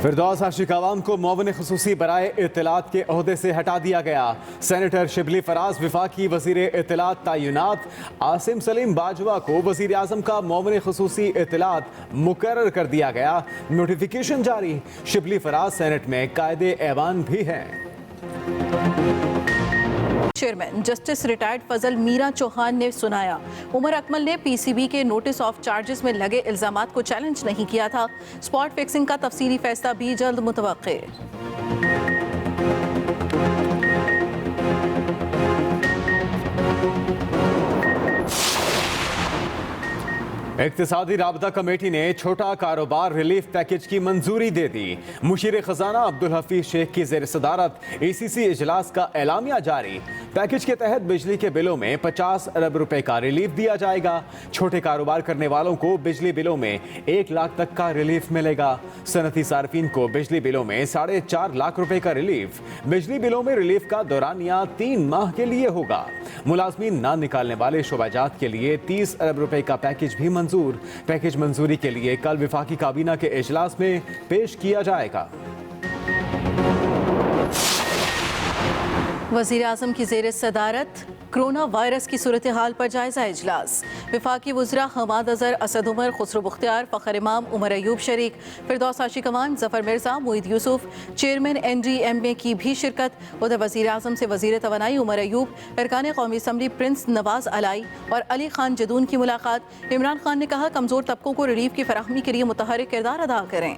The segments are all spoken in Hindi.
फिरदौस आशिक अवाम को मुअव्विन खुसूसी बराए इत्तलात के ओहदे से हटा दिया गया। सेनेटर शिबली फराज वफाकी वजीर इत्तलात तैनात। आसिम सलीम बाजवा को वजीर आजम का मुअव्विन खुसूसी इत्तलात मुकर्रर कर दिया गया। नोटिफिकेशन जारी। शिबली फराज सेनेट में कायदे ऐवान भी हैं। चेयरमैन जस्टिस रिटायर्ड फजल मीरा चौहान ने सुनाया, उमर अकमल ने पीसीबी के नोटिस ऑफ चार्जेस में लगे इल्जामात को चैलेंज नहीं किया था। स्पॉट फिक्सिंग का तफसीली फैसला भी जल्द मुतवक्के। इक्तिसादी राबता कमेटी ने छोटा कारोबार रिलीफ पैकेज की मंजूरी दे दी। मुशीर खजाना अब्दुल हफीज शेख की जेर सदारत ACC इजलास का एलामिया जारी। पैकेज के तहत बिजली के बिलों में 50 अरब रुपए का रिलीफ दिया जाएगा। छोटे कारोबार करने वालों को बिजली बिलों में 1 लाख तक का रिलीफ मिलेगा। सनती सार्फिन को बिजली बिलों में 4.5 लाख रुपए का रिलीफ। बिजली बिलों में रिलीफ का दौरानिया 3 माह के लिए होगा। मुलाजमीन ना निकालने वाले शोबाजात के लिए 30 अरब रुपए का पैकेज भी मंजूर। पैकेज मंजूरी के लिए कल विफाकी काबीना के इजलास में पेश किया जाएगा। वज़ीर आज़म की ज़ेर सदारत कोरोना वायरस की सूरत हाल पर जायजा इजलास। विफाकी वज़रा हमाद अज़हर, असद उमर, खुसरो बुख्तियार, फ़खर इमाम, उमर अयूब शरीक, फिरदौस आशिक अवान, ज़फ़र मिर्ज़ा, मोईद यूसुफ, चेयरमैन NDMA की भी शिरकत। उधर वज़ीर आज़म से वज़ीर तवानाई उमर अयूब, अरकान कौमी असम्बली प्रिंस नवाज अलाई और अली खान जदून की मुलाकात। इमरान खान ने कहा, कमज़ोर तबकों को रिलीफ की फराहमी के लिए मुतहर्रिक किरदार अदा करें।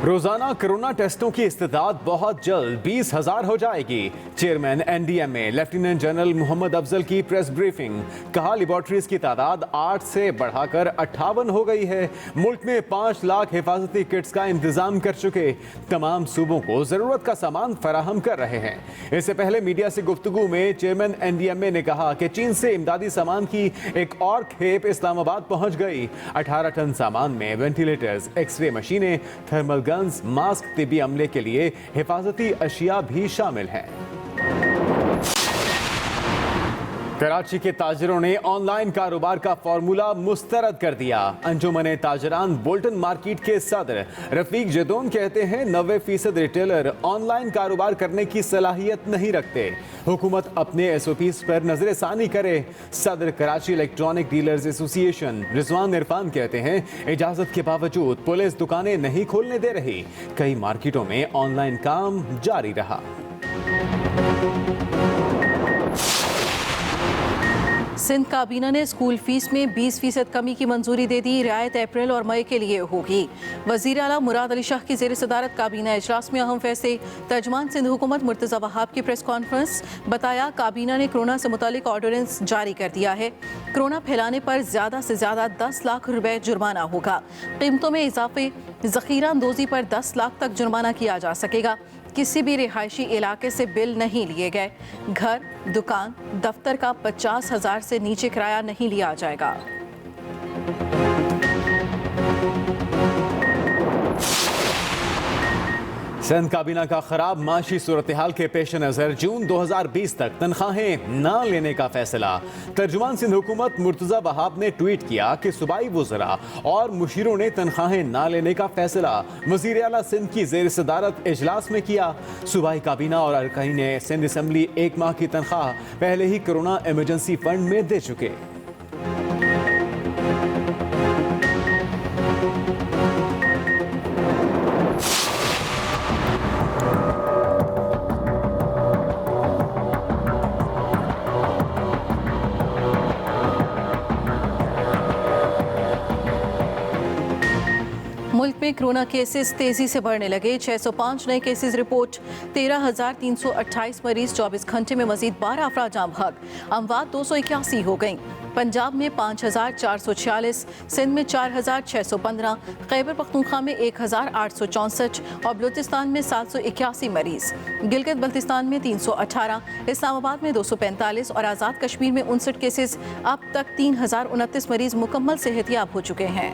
रोजाना कोरोना टेस्टों की इस्तेदाद बहुत जल्द 20,000 हो जाएगी। Chairman NDMA lieutenant general Mohammad Afzal की प्रेस ब्रीफिंग। कहा, लेबॉर्ट्रीज की तादाद 8 से बढ़ाकर 58 हो गई है। मुल्क में 5 लाख हिफाजती किट्स का इंतजाम कर चुके। तमाम सूबों को जरूरत का सामान फराहम कर रहे हैं। इससे पहले मीडिया से गुफ्तगू में चेयरमैन NDMA ने कहा कि चीन से इमदादी सामान की एक और खेप इस्लामाबाद पहुंच गई। 18 टन सामान में वेंटिलेटर्स, एक्सरे मशीनें, थर्मल मास्क, तिबी अमले के लिए हिफाजती अशिया भी शामिल हैं। कराची के ताजरों ने ऑनलाइन कारोबार का फॉर्मूला मुस्तरद कर दिया। अंजुमन ताजरान बोल्टन मार्केट के सदर रफीक जदोन कहते हैं 90% रिटेलर ऑनलाइन कारोबार करने की सलाहियत नहीं रखते। हुकूमत अपने SOPs पर नजरसानी करे। सदर Karachi electronic dealers association Rizwan Irfan कहते हैं इजाजत के बावजूद पुलिस दुकानें नहीं खोलने दे रही। कई मार्केटों में ऑनलाइन काम जारी रहा। सिंध काबीना ने स्कूल फीस में 20% कमी की मंजूरी दे दी। रियायत अप्रैल और मई के लिए होगी। वजीर आला मुराद अली शाह की जेर सदारत काबीना इजलास में अहम फैसले। तर्जमान सिंध हुकूमत मुर्तज़ा वहाब की प्रेस कॉन्फ्रेंस। बताया, काबीना ने कोरोना से मुतालिक ऑर्डिनेंस जारी कर दिया है। कोरोना फैलाने पर ज़्यादा से ज़्यादा 10 लाख रुपए जुर्माना होगा। कीमतों में इजाफे, ज़ख़ीरा अंदोज़ी पर 10 लाख तक जुर्माना किया जा सकेगा। किसी भी रिहायशी इलाके से बिल नहीं लिए गए। घर, दुकान, दफ्तर का 50,000 से नीचे किराया नहीं लिया जाएगा। सिंध काबीना का खराब माशी सूरत हाल के पेश नज़र जून 2020 तक तनख्वाहें न लेने का फैसला। तर्जुमान सिंध हुकूमत मुर्तज़ा वहाब ने ट्वीट किया कि सूबाई वज़रा और मुशीरों ने तनख्वाहें न लेने का फैसला वज़ीर आला सिंध की जेर सदारत इजलास में किया। सूबाई काबीना और अरकाइन सिंध असम्बली 1 माह की तनख्वाह पहले ही कोरोना इमरजेंसी फंड में दे चुके। मुल्क में कोरोना केसेस तेजी से बढ़ने लगे। 605 नए केसेस रिपोर्ट। 13,328 मरीज 24 घंटे में मजीद 12 अफराद जाँ भाग। अमवात 281 हो गई। पंजाब में 5,446, सिंध में 4,615, खैबर पख्तूनख्वा में 1,864 और बलूचिस्तान में 781 मरीज। गिलगित बल्तिस्तान में 318, इस्लामाबाद में 245 और आज़ाद कश्मीर में 59 केसेस। अब तक 3,029 मरीज मुकम्मल सेहतियाब हो चुके हैं।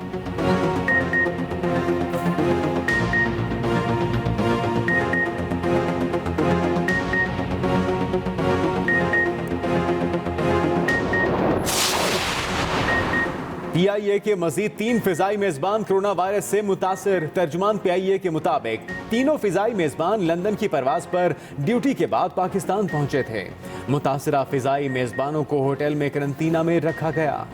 PIA के मजीद 3 फिजाई मेजबान कोरोना वायरस से मुतासिर। तर्जुमान PIA के मुताबिक तीनों फिजाई मेजबान लंदन की परवाज पर ड्यूटी के बाद पाकिस्तान पहुंचे थे। मुतासिरा फिजाई मेजबानों को होटल में करंतना में रखा गया।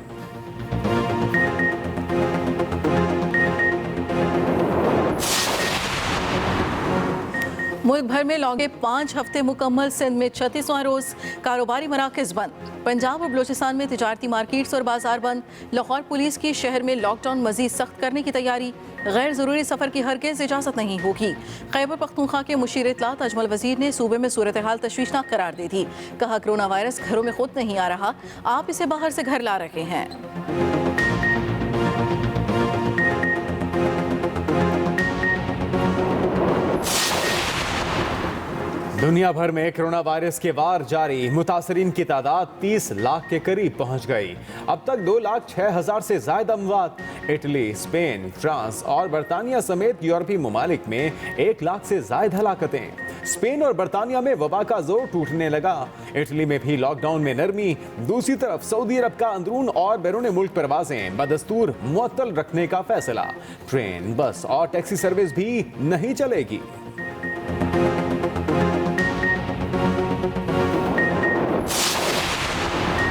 मुल्क भर में लॉकडाउन के 5 हफ्ते मुकम्मल। सिंध में 36वां रोज कारोबारी मराकज बंद। पंजाब और बलोचिस्तान में तिजारती मार्केट्स और बाजार बंद। लाहौर पुलिस की शहर में लॉकडाउन मजीद सख्त करने की तैयारी। गैर जरूरी सफर की हरगिज़ इजाजत नहीं होगी। खैबर पख्तूनख्वा के मुशीर इत्तलात अजमल वजीर ने सूबे में सूरत हाल तशवीशनाक करार दी थी। कहा कोरोना वायरस घरों में खुद नहीं आ रहा, आप इसे बाहर से घर ला रहे हैं। दुनिया भर में कोरोना वायरस के वार जारी। मुतासरीन की तादाद 30 लाख के करीब पहुंच गई। अब तक 2,06,000 से ज्यादा अमवात। इटली, स्पेन, फ्रांस और बरतानिया समेत यूरोपीय ममालिक में 1 लाख से ज्यादा हलाकतें। स्पेन और बरतानिया में वबा का जोर टूटने लगा। इटली में भी लॉकडाउन में नरमी। दूसरी तरफ सऊदी अरब का अंदरून और बैरून मुल्क परवाजें बदस्तूर मुअत्तल रखने का फैसला। ट्रेन, बस और टैक्सी सर्विस भी नहीं चलेगी।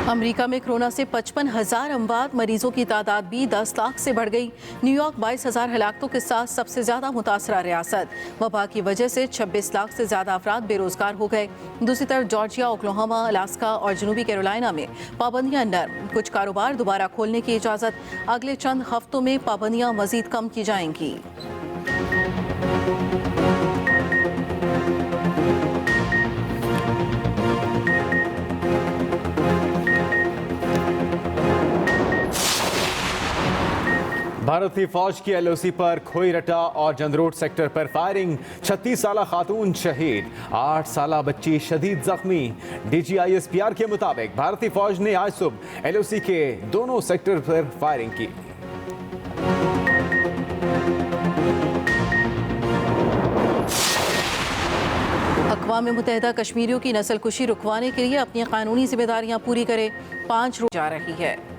अमेरिका में कोरोना से 55,000 अमवात। मरीजों की तादाद भी 10 लाख से बढ़ गई। न्यूयॉर्क 22,000 हलाकतों के साथ सबसे ज्यादा मुतासरा रियासत। वबा की वजह से 26 लाख से ज्यादा अफराद बेरोजगार हो गए। दूसरी तरफ जॉर्जिया, ओक्लाहोमा, अलास्का और जनूबी कैरोलिना में पाबंदियां नरम। कुछ कारोबार दोबारा खोलने की इजाजत। अगले चंद हफ्तों में पाबंदियां मजीद कम की जाएंगी। भारतीय फौज की LOC पर खोईरटा और जंदरोट सेक्टर पर फायरिंग। 36 साला खातून शहीद, 8 साला बच्ची शदीद जख्मी। DGISPR के मुताबिक भारतीय फौज ने आज सुबह LOC के दोनों सेक्टर पर फायरिंग की। अक़वाम मुत्तहिदा कश्मीरियों की नस्लकुशी रुकवाने के लिए अपनी कानूनी जिम्मेदारियां पूरी करे। 5 रोज जा रही है।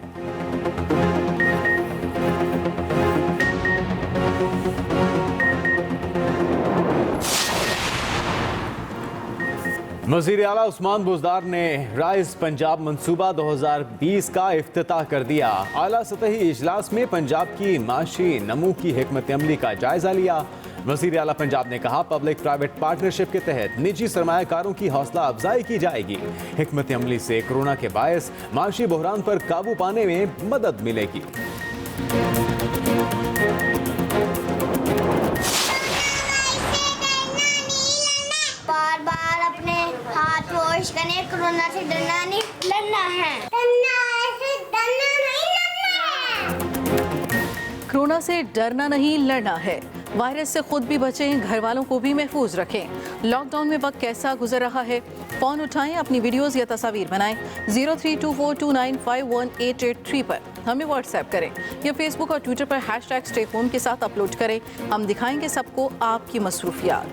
वज़ीर आला उस्मान बुज़दार ने राइज पंजाब मंसूबा 2020 का इफ्तिताह कर दिया। आला सतही इजलास में पंजाब की माशी नमू की हिकमत अमली का जायजा लिया। वज़ीर आला पंजाब ने कहा पब्लिक प्राइवेट पार्टनरशिप के तहत निजी सरमायाकारों की हौसला अफजाई की जाएगी। हिकमत अमली से कोरोना के बायस माशी बहरान पर काबू पाने में मदद मिलेगी। बार बार अपने हाथ वॉश करने, कोरोना से डरना नहीं, लड़ना है। डरना नहीं, लड़ना है। कोरोना से डरना नहीं, लड़ना है। वायरस से खुद भी बचें, घर वालों को भी महफूज रखें। लॉकडाउन में वक्त कैसा गुजर रहा है, फ़ोन उठाएं, अपनी वीडियोस या तस्वीर बनाएं। 0324295188 पर हमें व्हाट्सएप करें या फेसबुक और ट्विटर पर #StayHome के साथ अपलोड करें। हम दिखाएंगे सबको आपकी मसरूफियात।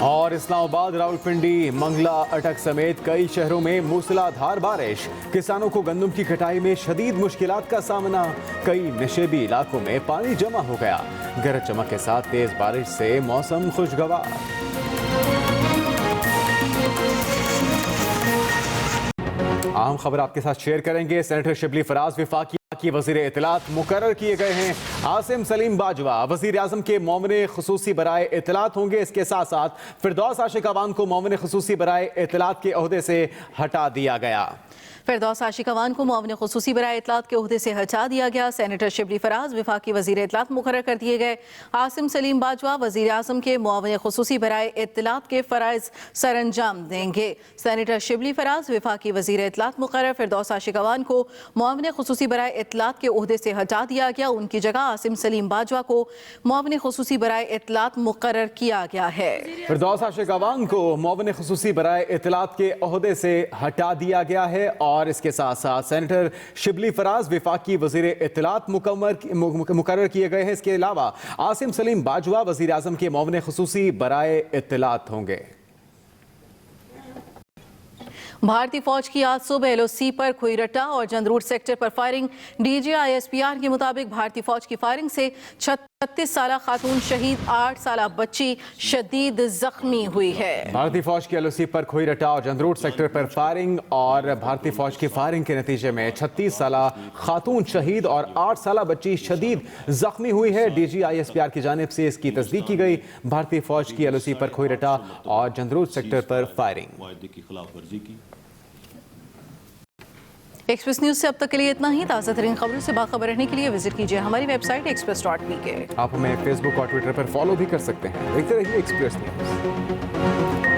और इस्लामाबाद, रावलपिंडी, मंगला, अटक समेत कई शहरों में मूसलाधार बारिश। किसानों को गंदम की कटाई में शदीद मुश्किलात का सामना। कई नशेबी इलाकों में पानी जमा हो गया। गरज चमक के साथ तेज बारिश से मौसम खुशगवार। अहम खबर आपके साथ शेयर करेंगे। सेनेटर शिबली फराज वफाकी की वज़ीर इत्तलात मुकर्रर किए गए हैं। आसिम सलीम बाजवा वज़ीर आज़म के मोमिन खुसूसी बराए इत्तलात होंगे। इसके साथ साथ फिरदौस आशिक अवान को मोमिन खुसूसी बराए इत्तलात के ओहदे से हटा दिया गया। फिरदौस आशिक अवान को मुआविन खुसूसी बराए इत्तलात के ओहदे से हटा दिया गया। सेनेटर शिबली फराज वफाकी वज़ीर इत्तलात मुकर्रर कर दिए गए। आसिम सलीम बाजवा वज़ीर आज़म के मुआविन खुसूसी बराए इत्तलात के फ़राइज़ सरअंजाम देंगे। सेनेटर शिबली फराज वफाकी वज़ीर इत्तलात मुकर्रर। फिरदौस आशिक अवान को मुआविन खुसूसी बराए इत्तलात के ओहदे से हटा दिया गया। उनकी जगह आसिम सलीम बाजवा को मुआविन खुसूसी बराए इत्तलात मुकर्रर किया गया है। फिरदौस आशिक अवान को मुआविन खुसूसी बराए इत्तलात के ओहदे से हटा दिया गया है और इसके साथ साथ सेनेटर शिबली फराज वफाकी वजीर इत्तलात मुकर्रर किए गए हैं। इसके अलावा आसिम सलीम बाजवा वजीर आजम के मुआविन खुसूसी बराए इत्तलात होंगे। भारतीय फौज की आज सुबह LOC पर खुईरट्टा और जंदरूर सेक्टर पर फायरिंग। DGISPR के मुताबिक भारतीय फौज की फायरिंग से 36 साला खातून शहीद, 8 साला बच्ची शदीद जख्मी हुई है। भारतीय फौज की LOC पर खुईरट्टा और जंदरूर सेक्टर पर फायरिंग और भारतीय फौज की फायरिंग के नतीजे में 36 साला खातून शहीद और 8 साला बच्ची शदीद जख्मी हुई है। DGISPR की जानिब से इसकी तस्दीक की गई। भारतीय फौज की LOC पर खुईरट्टा और जंदरूर सेक्टर पर फायरिंग। एक्सप्रेस न्यूज से अब तक के लिए इतना ही। ताज़ा तरीन खबरों से बाखबर रहने के लिए विजिट कीजिए हमारी वेबसाइट express.pk। आप हमें फेसबुक और ट्विटर पर फॉलो भी कर सकते हैं। देखते रहिए एक्सप्रेस न्यूज।